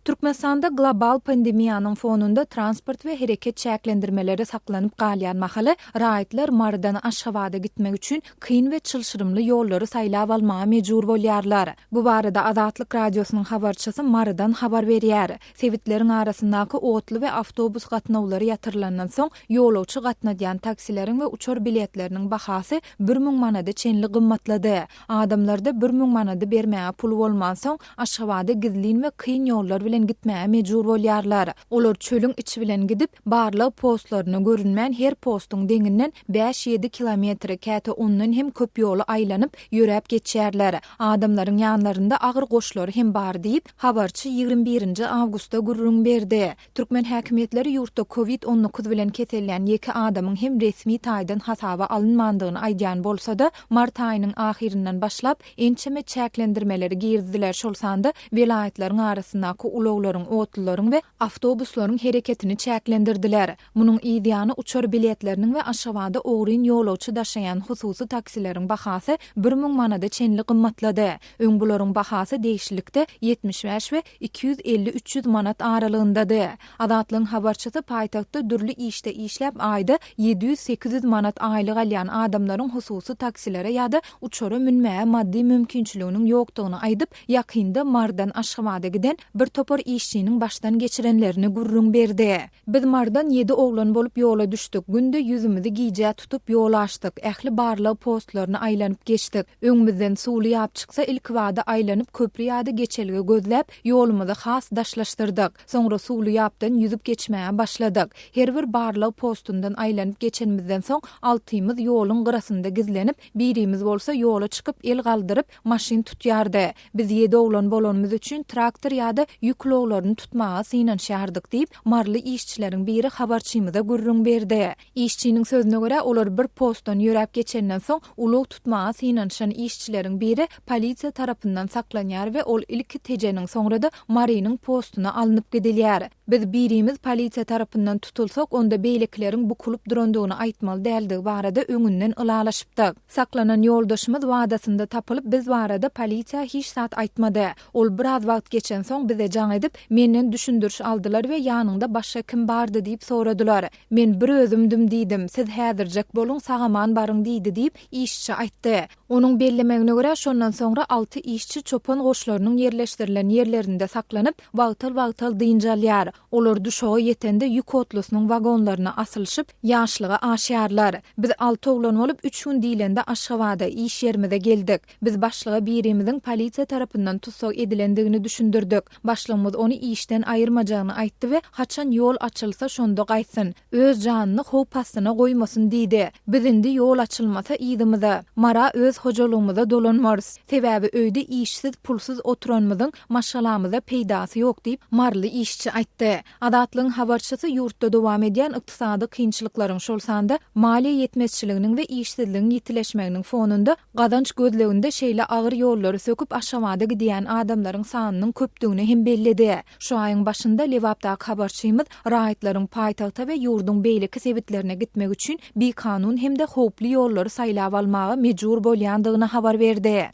Türkmenistanda global pandemiýanyň fonunda transport we hereket çäklendirmeleri saklanyp galýan mahaly raýatlar mardan aşgabada gitmek üçin kyn we çylşyrymly ýollary saýlap almaga mejbur bolýarlar. Bu barada Azatlyk radiosynyň habarçysy Mardan habar berýär. Sewitleriň arasyndaky otly we awtobus gatnawlary ýatyrylandan soň ýolawçy gatnadýan taksileriň we uçar biletleriniň bahasy 1000 manada çenli gymmatlady. Adamlarda 1000 manada bermäge pul bolman soň aşgabada gizlin we kyn ýollar bilen gitmäge mejbur bolýarlar. Olar çölüň içi bilen gidip barly postlaryny görünmän her postuň deňinden 5-7 kilometr käte ondan hem köp ýoly aýlanyp ýörep geçýärler. Adamlaryň ýanlarynda agyr goşlary hem bar diýip habarçy 21 awgustda gurrun berdi. Türkmen häkimetleri ýurtda COVID-19 bilen keselýän 2 adamyň hem resmi taýdan hasaba alınmandygyny aýdýan bolsa-da mart aýynyň ahirinden başlap ençeme çäklendirmeleri girdiler. Şol sanda vilayetlaryň arasyndaky ulaglaryň, otlaryň we awtobuslaryň hereketini çäklendirdiler. Munyň ýa uçar biletleriniň we aşgabada ogryn ýolawçy daşaýan hususy taksileriň bahasy 1000 manada çenli gymmatlady. Öň bularyň bahasy değişiklikde 75 we 250-300 manat aralygyndady. Azatlyň habarçysy paýtagtda dürli işde işläp aýda 700-800 manat aýlyk alýan adamlaryň hususy taksilere ýa-da uçara minmäge maddi mümkinçiliginiň ýokdugyny aýdyp ýakynda Mardan aşgabada giden bir topar işçiniň başdan geçirenlerini gurrun berdi. Biz Mardan 7 oglan bolup ýola düşdük. Günde ýüzümizi giýje tutup ýol açdyk. Ähli barly postlaryny aýlanyp geçdik. Öňümizden suwly ýap çyksa ilk wada aýlanyp köprü ýa-da geçelge gözläp ýolumyzy has daşlaşdyrdyk. Soňra suwly ýapdan ýüzüp geçmäge başladyk. Her bir barly postundan aýlanyp geçenimizden soň altymyz ýoluň gyrasynda gizlenip, birimiz bolsa ýola çykyp el galdyryp maşyn tutýardy. Biz 7 oglan bolanymyz üçin traktor ýa-da ýükloglaryny tutmaga synanşýardyk diýip marly işçileriň biri habarçymyza gurrun berdi. İşçiniň sözüne görä olar bir postdan ýörep geçenden soň ulug tutmaga synanşan işçileriň biri polisiýa tarapyndan saklanýar we ol ilki tejeniň soňrada Marynyň postuna alınıp gidilýär. Biz birimiz polisiýa tarapyndan tutulsak onda beýlekleriň bukulup durandygyny aýtmaly däldi barada öňünden ılalaşypdyk. Saklanan ýoldaşymyz wadasynda tapylyp biz barada polisiýa hiç zat aýtmady. Ol biraz wagt geçen soň bize jaň edip menden düşündürüş aldylar we ýanynda başga kim bardy diýip soradylar. Men bir özümdüm diýdim. Siz häzirjek boluň sagaman baryň diýdi diýip işçi aýtdy. Onuň bellemegine görä şondan soňra 6 işçi çopan goşlarynyň yerleşdirilen ýerlerinde saklanyp wagtal dynjalýar. Olar düşoga ýetende ýük otlusynyň wagonlaryna asylşyp ýaşlyga aşýarlar. Biz 6 oglan bolup 3 gün diýilende Aşgabada iş ýerimize geldik. Biz başlyga birimiziň polisiýa tarapyndan tutsak edilendigini düşündirdik. Başlygymyz ony işden aýyrmajagyny aýtdy we haçan ýol açylsa şonda gaýtsyn, öz janyny howp astyna goýmasyn diýdi. Biz indi ýol açylmasa ýydymyza, mara öz hojalygymyza dolanmarys. Sebäbi öýde işsiz, pulsuz oturanmyzyň maşgalamyza peýdasy ýok diýip marly işçi aýtdy. Azatlyň habarçysy ýurtda dowam edýän ykdysady kynçylyklaryň şol sanda maliýe ýetmezçiliginiň we işsizligiň ýitileşmeginiň fonunda gazanç gözleginde şeýle agyr ýollary söküp aşamada gidýän adamlaryň sanynyň köpdigini hem bellidi. Şu aýyň başynda Lewapda habarçymyz raýatlaryň paýtagta we ýurdun beýleki sebitlerine gitmek üçin bir kanun hem de howply ýollary saýlap almaga mejbur bolýandygyny habar berdi.